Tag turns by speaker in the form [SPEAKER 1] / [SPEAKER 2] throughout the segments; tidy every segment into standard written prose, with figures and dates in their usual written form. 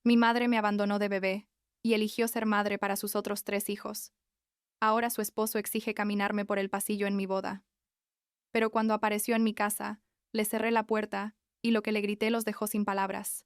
[SPEAKER 1] Mi madre me abandonó de bebé y eligió ser madre para sus otros 3 hijos. Ahora su esposo exige caminarme por el pasillo en mi boda. Pero cuando apareció en mi casa, le cerré la puerta y lo que le grité los dejó sin palabras.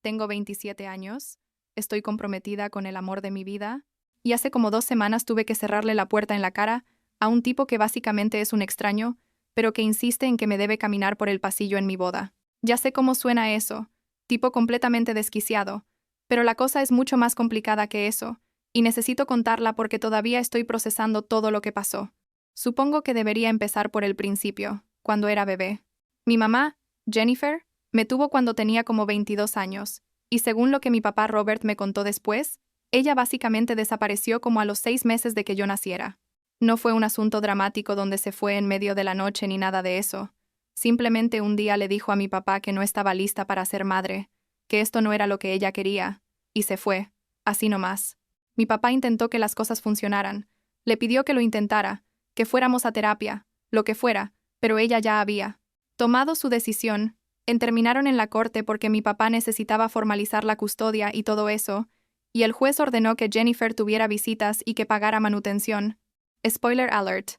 [SPEAKER 1] Tengo 27 años, estoy comprometida con el amor de mi vida, y hace como 2 semanas tuve que cerrarle la puerta en la cara a un tipo que básicamente es un extraño, pero que insiste en que me debe caminar por el pasillo en mi boda. Ya sé cómo suena eso, tipo completamente desquiciado, pero la cosa es mucho más complicada que eso, y necesito contarla porque todavía estoy procesando todo lo que pasó. Supongo que debería empezar por el principio, cuando era bebé. Mi mamá, Jennifer, me tuvo cuando tenía como 22 años, y según lo que mi papá Robert me contó después, ella básicamente desapareció como a los 6 meses de que yo naciera. No fue un asunto dramático donde se fue en medio de la noche ni nada de eso. Simplemente un día le dijo a mi papá que no estaba lista para ser madre, que esto no era lo que ella quería, y se fue, así nomás. Mi papá intentó que las cosas funcionaran, le pidió que lo intentara, que fuéramos a terapia, lo que fuera, pero ella ya había tomado su decisión. Terminaron en la corte porque mi papá necesitaba formalizar la custodia y todo eso, y el juez ordenó que Jennifer tuviera visitas y que pagara manutención. Spoiler alert.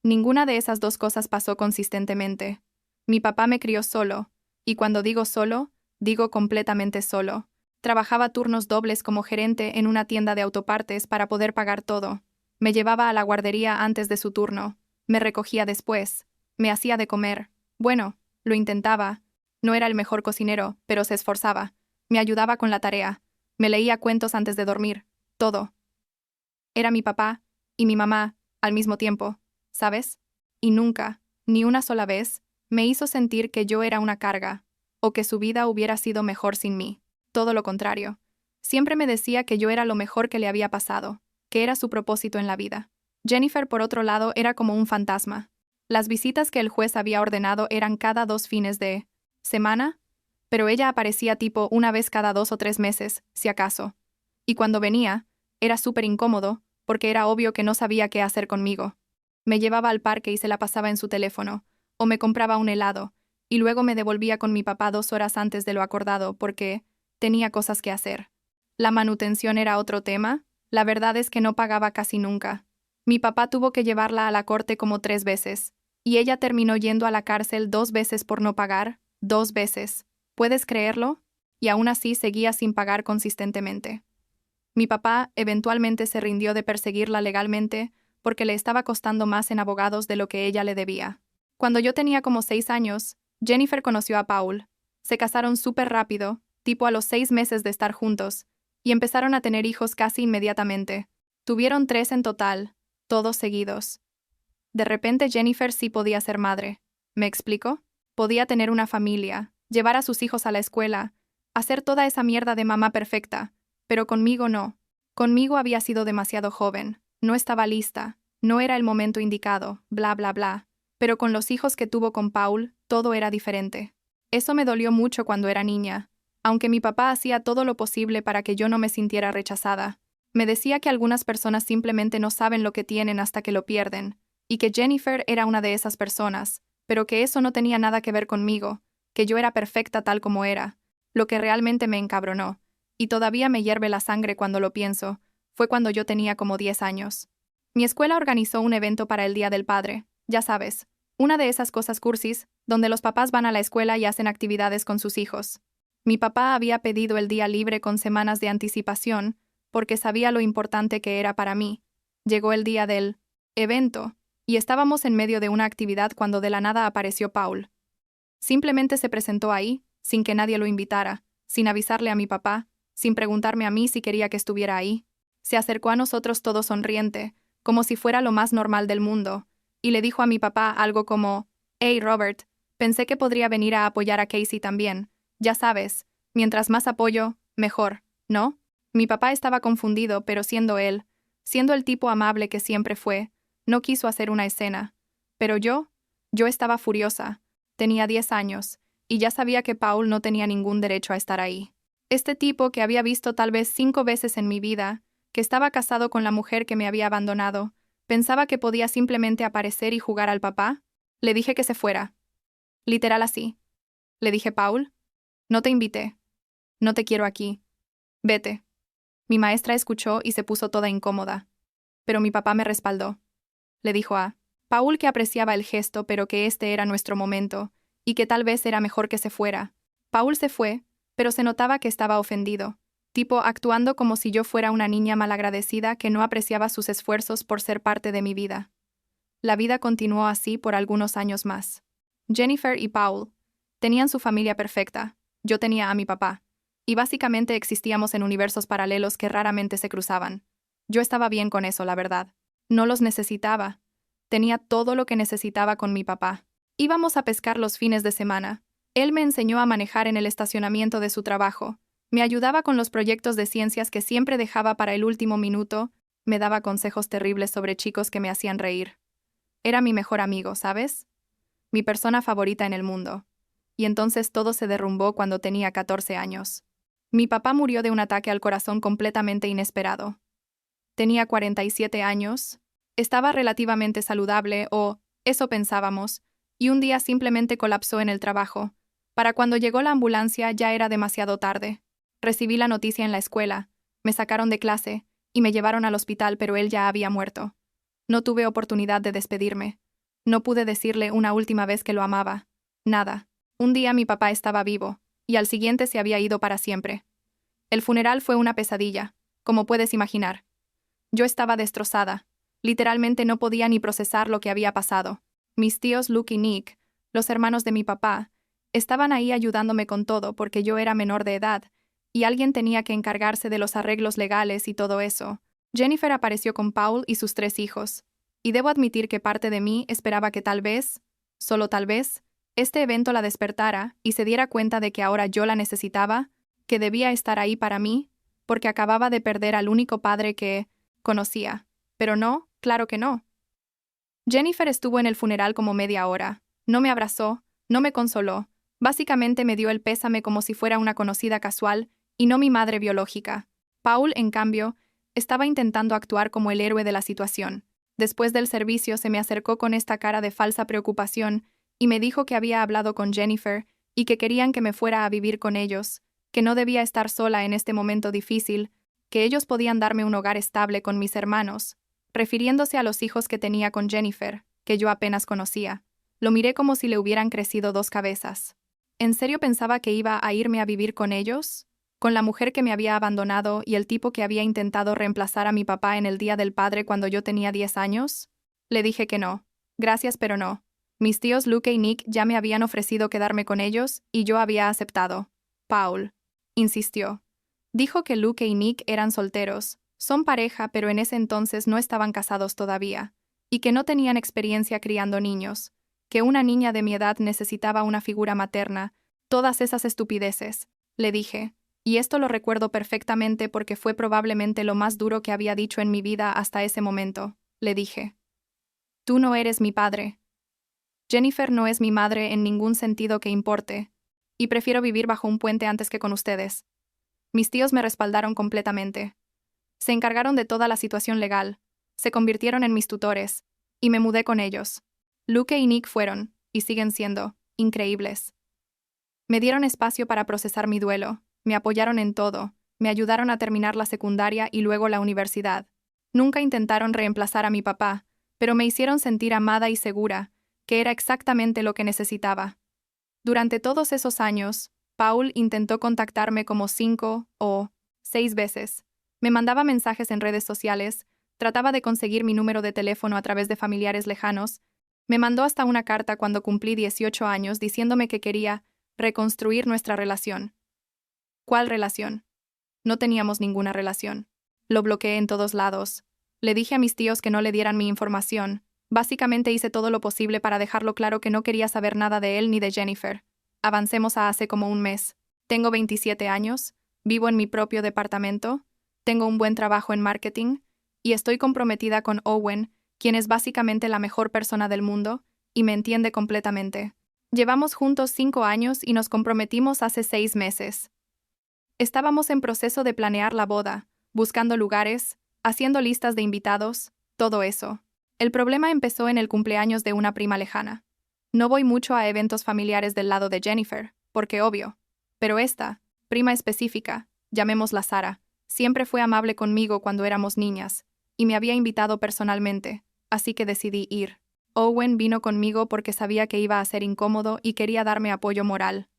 [SPEAKER 1] Ninguna de esas dos cosas pasó consistentemente. Mi papá me crió solo, y cuando digo solo, digo completamente solo. Trabajaba turnos dobles como gerente en una tienda de autopartes para poder pagar todo. Me llevaba a la guardería antes de su turno, me recogía después, me hacía de comer. Bueno, lo intentaba. No era el mejor cocinero, pero se esforzaba. Me ayudaba con la tarea. Me leía cuentos antes de dormir. Todo. Era mi papá y mi mamá al mismo tiempo, ¿sabes? Y nunca, ni una sola vez, me hizo sentir que yo era una carga, o que su vida hubiera sido mejor sin mí. Todo lo contrario. Siempre me decía que yo era lo mejor que le había pasado, que era su propósito en la vida. Jennifer, por otro lado, era como un fantasma. Las visitas que el juez había ordenado eran cada 2 fines de semana, pero ella aparecía tipo una vez cada 2 o 3 meses, si acaso. Y cuando venía, era súper incómodo, porque era obvio que no sabía qué hacer conmigo. Me llevaba al parque y se la pasaba en su teléfono, o me compraba un helado, y luego me devolvía con mi papá 2 horas antes de lo acordado porque tenía cosas que hacer. La manutención era otro tema, la verdad es que no pagaba casi nunca. Mi papá tuvo que llevarla a la corte como 3 veces, y ella terminó yendo a la cárcel 2 veces por no pagar, 2 veces. ¿Puedes creerlo? Y aún así seguía sin pagar consistentemente. Mi papá eventualmente se rindió de perseguirla legalmente porque le estaba costando más en abogados de lo que ella le debía. Cuando yo tenía como 6 años, Jennifer conoció a Paul. Se casaron súper rápido, tipo a los 6 meses de estar juntos, y empezaron a tener hijos casi inmediatamente. Tuvieron 3 en total, todos seguidos. De repente Jennifer sí podía ser madre. ¿Me explico? Podía tener una familia, llevar a sus hijos a la escuela, hacer toda esa mierda de mamá perfecta, pero conmigo no. Conmigo había sido demasiado joven, no estaba lista, no era el momento indicado, bla bla bla. Pero con los hijos que tuvo con Paul, todo era diferente. Eso me dolió mucho cuando era niña, aunque mi papá hacía todo lo posible para que yo no me sintiera rechazada. Me decía que algunas personas simplemente no saben lo que tienen hasta que lo pierden, y que Jennifer era una de esas personas, pero que eso no tenía nada que ver conmigo, que yo era perfecta tal como era. Lo que realmente me encabronó, y todavía me hierve la sangre cuando lo pienso, fue cuando yo tenía como 10 años. Mi escuela organizó un evento para el Día del Padre, ya sabes, una de esas cosas cursis, donde los papás van a la escuela y hacen actividades con sus hijos. Mi papá había pedido el día libre con semanas de anticipación, porque sabía lo importante que era para mí. Llegó el día del evento, y estábamos en medio de una actividad cuando de la nada apareció Paul. Simplemente se presentó ahí, sin que nadie lo invitara, sin avisarle a mi papá, sin preguntarme a mí si quería que estuviera ahí. Se acercó a nosotros todo sonriente, como si fuera lo más normal del mundo, y le dijo a mi papá algo como: «Hey, Robert, pensé que podría venir a apoyar a Casey también. Ya sabes, mientras más apoyo, mejor, ¿no?» Mi papá estaba confundido, pero siendo él, siendo el tipo amable que siempre fue, no quiso hacer una escena. Pero yo estaba furiosa. Tenía 10 años, y ya sabía que Paul no tenía ningún derecho a estar ahí. Este tipo que había visto tal vez 5 veces en mi vida, que estaba casado con la mujer que me había abandonado, pensaba que podía simplemente aparecer y jugar al papá. Le dije que se fuera. Literal así. Le dije: «Paul, no te invité. No te quiero aquí. Vete. Mi maestra escuchó y se puso toda incómoda. Pero mi papá me respaldó. Le dijo a Paul que apreciaba el gesto, pero que este era nuestro momento, y que tal vez era mejor que se fuera. Paul se fue, pero se notaba que estaba ofendido, tipo actuando como si yo fuera una niña malagradecida que no apreciaba sus esfuerzos por ser parte de mi vida. La vida continuó así por algunos años más. Jennifer y Paul tenían su familia perfecta, yo tenía a mi papá, y básicamente existíamos en universos paralelos que raramente se cruzaban. Yo estaba bien con eso, la verdad. No los necesitaba. Tenía todo lo que necesitaba con mi papá. Íbamos a pescar los fines de semana. Él me enseñó a manejar en el estacionamiento de su trabajo. Me ayudaba con los proyectos de ciencias que siempre dejaba para el último minuto. Me daba consejos terribles sobre chicos que me hacían reír. Era mi mejor amigo, ¿sabes? Mi persona favorita en el mundo. Y entonces todo se derrumbó cuando tenía 14 años. Mi papá murió de un ataque al corazón completamente inesperado. Tenía 47 años, estaba relativamente saludable, o eso pensábamos, y un día simplemente colapsó en el trabajo. Para cuando llegó la ambulancia ya era demasiado tarde. Recibí la noticia en la escuela, me sacaron de clase, y me llevaron al hospital, pero él ya había muerto. No tuve oportunidad de despedirme. No pude decirle una última vez que lo amaba. Nada. Un día mi papá estaba vivo, y al siguiente se había ido para siempre. El funeral fue una pesadilla, como puedes imaginar. Yo estaba destrozada. Literalmente no podía ni procesar lo que había pasado. Mis tíos Luke y Nick, los hermanos de mi papá, estaban ahí ayudándome con todo porque yo era menor de edad, y alguien tenía que encargarse de los arreglos legales y todo eso. Jennifer apareció con Paul y sus 3 hijos, y debo admitir que parte de mí esperaba que tal vez, solo tal vez, este evento la despertara y se diera cuenta de que ahora yo la necesitaba, que debía estar ahí para mí, porque acababa de perder al único padre que conocía. Pero no, claro que no. Jennifer estuvo en el funeral como media hora. No me abrazó, no me consoló. Básicamente me dio el pésame como si fuera una conocida casual, y no mi madre biológica. Paul, en cambio, estaba intentando actuar como el héroe de la situación. Después del servicio se me acercó con esta cara de falsa preocupación y me dijo que había hablado con Jennifer y que querían que me fuera a vivir con ellos, que no debía estar sola en este momento difícil, que ellos podían darme un hogar estable con mis hermanos, refiriéndose a los hijos que tenía con Jennifer, que yo apenas conocía. Lo miré como si le hubieran crecido 2 cabezas. ¿En serio pensaba que iba a irme a vivir con ellos? ¿Con la mujer que me había abandonado y el tipo que había intentado reemplazar a mi papá en el Día del Padre cuando yo tenía 10 años? Le dije que no. Gracias, pero no. Mis tíos Luke y Nick ya me habían ofrecido quedarme con ellos y yo había aceptado. Paul insistió. Dijo que Luke y Nick eran solteros, son pareja, pero en ese entonces no estaban casados todavía, y que no tenían experiencia criando niños, que una niña de mi edad necesitaba una figura materna, todas esas estupideces, le dije, y esto lo recuerdo perfectamente porque fue probablemente lo más duro que había dicho en mi vida hasta ese momento, le dije. Tú no eres mi padre. Jennifer no es mi madre en ningún sentido que importe, y prefiero vivir bajo un puente antes que con ustedes. Mis tíos me respaldaron completamente. Se encargaron de toda la situación legal, se convirtieron en mis tutores, y me mudé con ellos. Luke y Nick fueron, y siguen siendo, increíbles. Me dieron espacio para procesar mi duelo, me apoyaron en todo, me ayudaron a terminar la secundaria y luego la universidad. Nunca intentaron reemplazar a mi papá, pero me hicieron sentir amada y segura, que era exactamente lo que necesitaba. Durante todos esos años, Paul intentó contactarme como 5 o 6 veces. Me mandaba mensajes en redes sociales, trataba de conseguir mi número de teléfono a través de familiares lejanos. Me mandó hasta una carta cuando cumplí 18 años diciéndome que quería reconstruir nuestra relación. ¿Cuál relación? No teníamos ninguna relación. Lo bloqueé en todos lados. Le dije a mis tíos que no le dieran mi información. Básicamente hice todo lo posible para dejarlo claro que no quería saber nada de él ni de Jennifer. Avancemos a hace como un mes. Tengo 27 años, vivo en mi propio departamento, tengo un buen trabajo en marketing, y estoy comprometida con Owen, quien es básicamente la mejor persona del mundo, y me entiende completamente. Llevamos juntos 5 años y nos comprometimos hace 6 meses. Estábamos en proceso de planear la boda, buscando lugares, haciendo listas de invitados, todo eso. El problema empezó en el cumpleaños de una prima lejana. No voy mucho a eventos familiares del lado de Jennifer, porque obvio. Pero esta, prima específica, llamémosla Sara, siempre fue amable conmigo cuando éramos niñas, y me había invitado personalmente, así que decidí ir. Owen vino conmigo porque sabía que iba a ser incómodo y quería darme apoyo moral.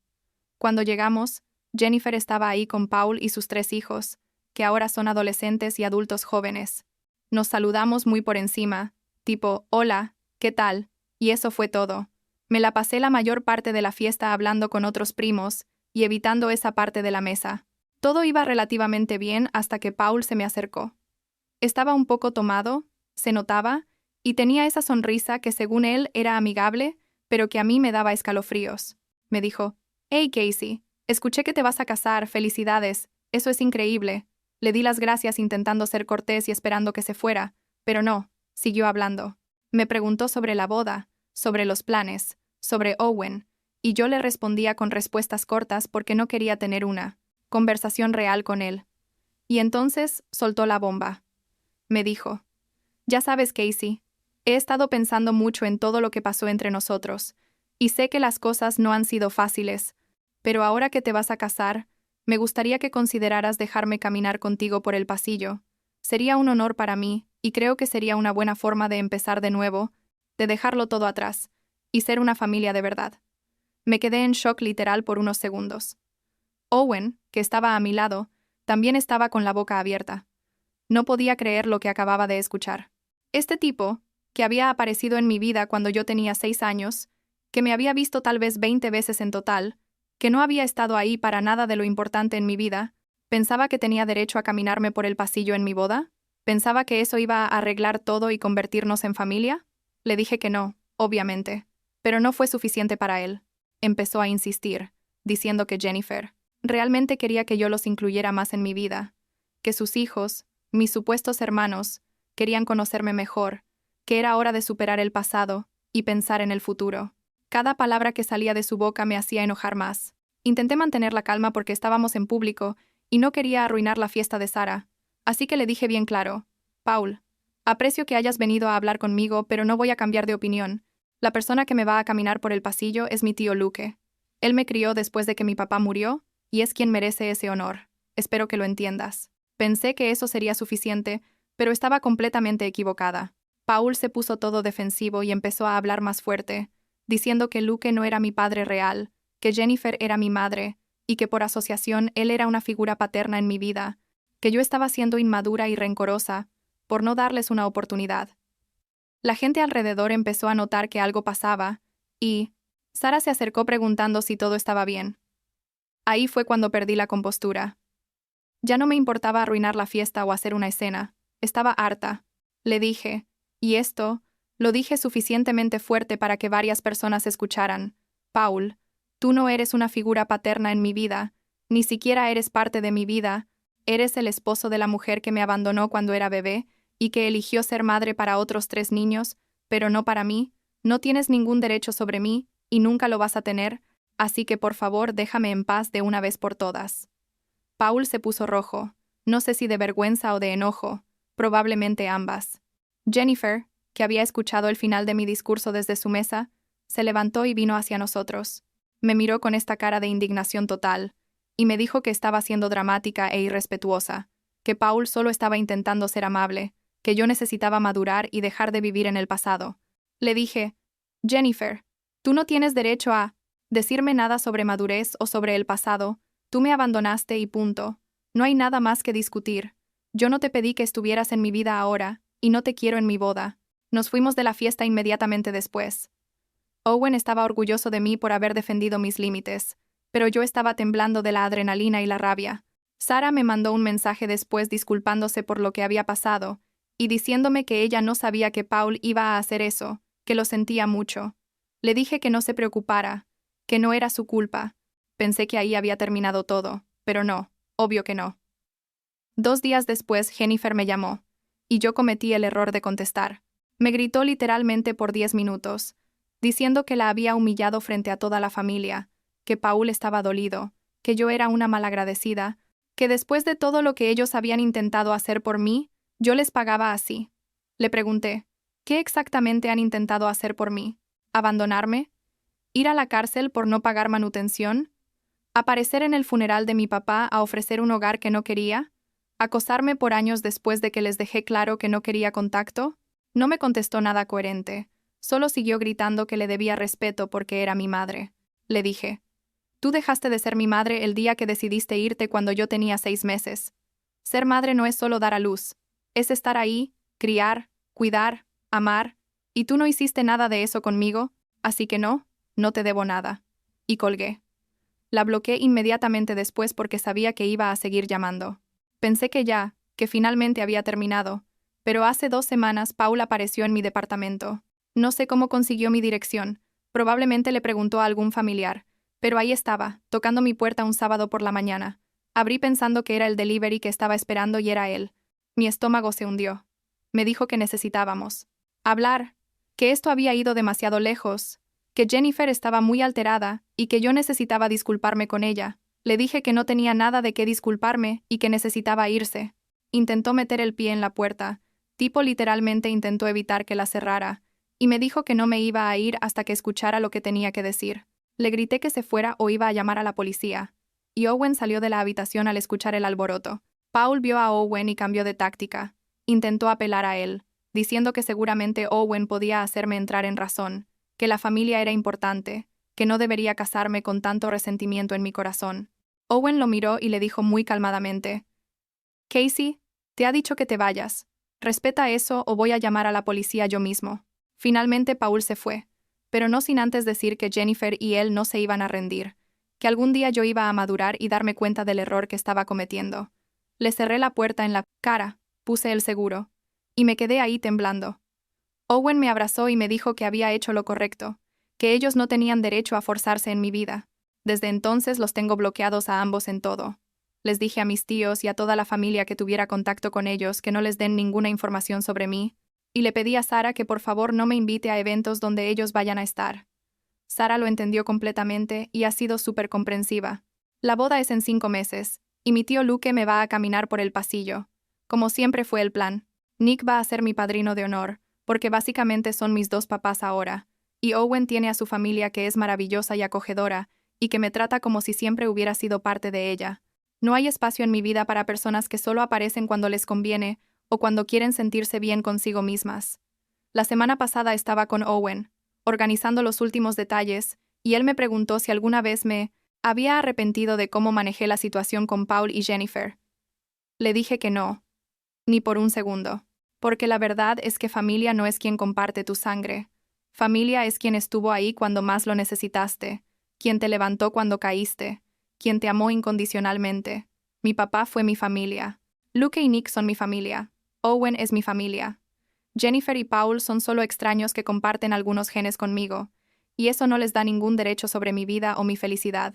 [SPEAKER 1] Cuando llegamos, Jennifer estaba ahí con Paul y sus 3 hijos, que ahora son adolescentes y adultos jóvenes. Nos saludamos muy por encima, tipo, hola, ¿qué tal? Y eso fue todo. Me la pasé la mayor parte de la fiesta hablando con otros primos y evitando esa parte de la mesa. Todo iba relativamente bien hasta que Paul se me acercó. Estaba un poco tomado, se notaba, y tenía esa sonrisa que según él era amigable, pero que a mí me daba escalofríos. Me dijo, «Hey Casey, escuché que te vas a casar, felicidades, eso es increíble». Le di las gracias intentando ser cortés y esperando que se fuera, pero no, siguió hablando. Me preguntó sobre la boda, sobre los planes, sobre Owen, y yo le respondía con respuestas cortas porque no quería tener una conversación real con él. Y entonces soltó la bomba. Me dijo, «Ya sabes, Casey, he estado pensando mucho en todo lo que pasó entre nosotros, y sé que las cosas no han sido fáciles, pero ahora que te vas a casar, me gustaría que consideraras dejarme caminar contigo por el pasillo. Sería un honor para mí, y creo que sería una buena forma de empezar de nuevo, de dejarlo todo atrás, y ser una familia de verdad». Me quedé en shock literal por unos segundos. Owen, que estaba a mi lado, también estaba con la boca abierta. No podía creer lo que acababa de escuchar. Este tipo, que había aparecido en mi vida cuando yo tenía 6 años, que me había visto tal vez 20 veces en total, que no había estado ahí para nada de lo importante en mi vida, ¿pensaba que tenía derecho a caminarme por el pasillo en mi boda? ¿Pensaba que eso iba a arreglar todo y convertirnos en familia? Le dije que no, obviamente, pero no fue suficiente para él. Empezó a insistir, diciendo que Jennifer realmente quería que yo los incluyera más en mi vida, que sus hijos, mis supuestos hermanos, querían conocerme mejor, que era hora de superar el pasado y pensar en el futuro. Cada palabra que salía de su boca me hacía enojar más. Intenté mantener la calma porque estábamos en público y no quería arruinar la fiesta de Sara, así que le dije bien claro, «Paul, aprecio que hayas venido a hablar conmigo, pero no voy a cambiar de opinión. La persona que me va a caminar por el pasillo es mi tío Luke. Él me crió después de que mi papá murió y es quien merece ese honor. Espero que lo entiendas». Pensé que eso sería suficiente, pero estaba completamente equivocada. Paul se puso todo defensivo y empezó a hablar más fuerte, diciendo que Luke no era mi padre real, que Jennifer era mi madre, y que por asociación él era una figura paterna en mi vida, que yo estaba siendo inmadura y rencorosa, por no darles una oportunidad. La gente alrededor empezó a notar que algo pasaba, y Sara se acercó preguntando si todo estaba bien. Ahí fue cuando perdí la compostura. Ya no me importaba arruinar la fiesta o hacer una escena. Estaba harta. Le dije, y esto, lo dije suficientemente fuerte para que varias personas escucharan. «Paul, tú no eres una figura paterna en mi vida, ni siquiera eres parte de mi vida, eres el esposo de la mujer que me abandonó cuando era bebé y que eligió ser madre para otros 3 niños, pero no para mí, no tienes ningún derecho sobre mí y nunca lo vas a tener, así que por favor déjame en paz de una vez por todas». Paul se puso rojo, no sé si de vergüenza o de enojo, probablemente ambas. Jennifer, que había escuchado el final de mi discurso desde su mesa, se levantó y vino hacia nosotros. Me miró con esta cara de indignación total, y me dijo que estaba siendo dramática e irrespetuosa, que Paul solo estaba intentando ser amable, que yo necesitaba madurar y dejar de vivir en el pasado. Le dije, «Jennifer, tú no tienes derecho a decirme nada sobre madurez o sobre el pasado. Tú me abandonaste y punto. No hay nada más que discutir. Yo no te pedí que estuvieras en mi vida ahora, y no te quiero en mi boda». Nos fuimos de la fiesta inmediatamente después. Owen estaba orgulloso de mí por haber defendido mis límites, pero yo estaba temblando de la adrenalina y la rabia. Sara me mandó un mensaje después disculpándose por lo que había pasado, y diciéndome que ella no sabía que Paul iba a hacer eso, que lo sentía mucho. Le dije que no se preocupara, que no era su culpa. Pensé que ahí había terminado todo, pero no, obvio que no. 2 días después Jennifer me llamó, y yo cometí el error de contestar. Me gritó literalmente por 10 minutos, diciendo que la había humillado frente a toda la familia, que Paul estaba dolido, que yo era una malagradecida, que después de todo lo que ellos habían intentado hacer por mí, yo les pagaba así. Le pregunté, ¿qué exactamente han intentado hacer por mí? ¿Abandonarme? ¿Ir a la cárcel por no pagar manutención? ¿Aparecer en el funeral de mi papá a ofrecer un hogar que no quería? ¿Acosarme por años después de que les dejé claro que no quería contacto? No me contestó nada coherente. Solo siguió gritando que le debía respeto porque era mi madre. Le dije: tú dejaste de ser mi madre el día que decidiste irte cuando yo tenía 6 meses. Ser madre no es solo dar a luz. Es estar ahí, criar, cuidar, amar. Y tú no hiciste nada de eso conmigo, así que no te debo nada. Y colgué. La bloqueé inmediatamente después porque sabía que iba a seguir llamando. Pensé que finalmente había terminado, pero hace 2 semanas Paul apareció en mi departamento. No sé cómo consiguió mi dirección, probablemente le preguntó a algún familiar, pero ahí estaba, tocando mi puerta un sábado por la mañana. Abrí pensando que era el delivery que estaba esperando y era él. Mi estómago se hundió. Me dijo que necesitábamos hablar, que esto había ido demasiado lejos, que Jennifer estaba muy alterada y que yo necesitaba disculparme con ella. Le dije que no tenía nada de qué disculparme y que necesitaba irse. Intentó meter el pie en la puerta, tipo literalmente intentó evitar que la cerrara, y me dijo que no me iba a ir hasta que escuchara lo que tenía que decir. Le grité que se fuera o iba a llamar a la policía, y Owen salió de la habitación al escuchar el alboroto. Paul vio a Owen y cambió de táctica. Intentó apelar a él, diciendo que seguramente Owen podía hacerme entrar en razón, que la familia era importante, que no debería casarme con tanto resentimiento en mi corazón. Owen lo miró y le dijo muy calmadamente: Casey, te ha dicho que te vayas. Respeta eso o voy a llamar a la policía yo mismo. Finalmente Paul se fue, pero no sin antes decir que Jennifer y él no se iban a rendir, que algún día yo iba a madurar y darme cuenta del error que estaba cometiendo. Le cerré la puerta en la cara, puse el seguro, y me quedé ahí temblando. Owen me abrazó y me dijo que había hecho lo correcto, que ellos no tenían derecho a forzarse en mi vida. Desde entonces los tengo bloqueados a ambos en todo. Les dije a mis tíos y a toda la familia que tuviera contacto con ellos que no les den ninguna información sobre mí, y le pedí a Sara que por favor no me invite a eventos donde ellos vayan a estar. Sara lo entendió completamente y ha sido súper comprensiva. La boda es en 5 meses, y mi tío Luke me va a caminar por el pasillo, como siempre fue el plan. Nick va a ser mi padrino de honor, porque básicamente son mis 2 papás ahora, y Owen tiene a su familia que es maravillosa y acogedora, y que me trata como si siempre hubiera sido parte de ella. No hay espacio en mi vida para personas que solo aparecen cuando les conviene o cuando quieren sentirse bien consigo mismas. La semana pasada estaba con Owen, organizando los últimos detalles, y él me preguntó si alguna vez me había arrepentido de cómo manejé la situación con Paul y Jennifer. Le dije que no, ni por un segundo. Porque la verdad es que familia no es quien comparte tu sangre. Familia es quien estuvo ahí cuando más lo necesitaste, quien te levantó cuando caíste, quien te amó incondicionalmente. Mi papá fue mi familia. Luke y Nick son mi familia. Owen es mi familia. Jennifer y Paul son solo extraños que comparten algunos genes conmigo, y eso no les da ningún derecho sobre mi vida o mi felicidad.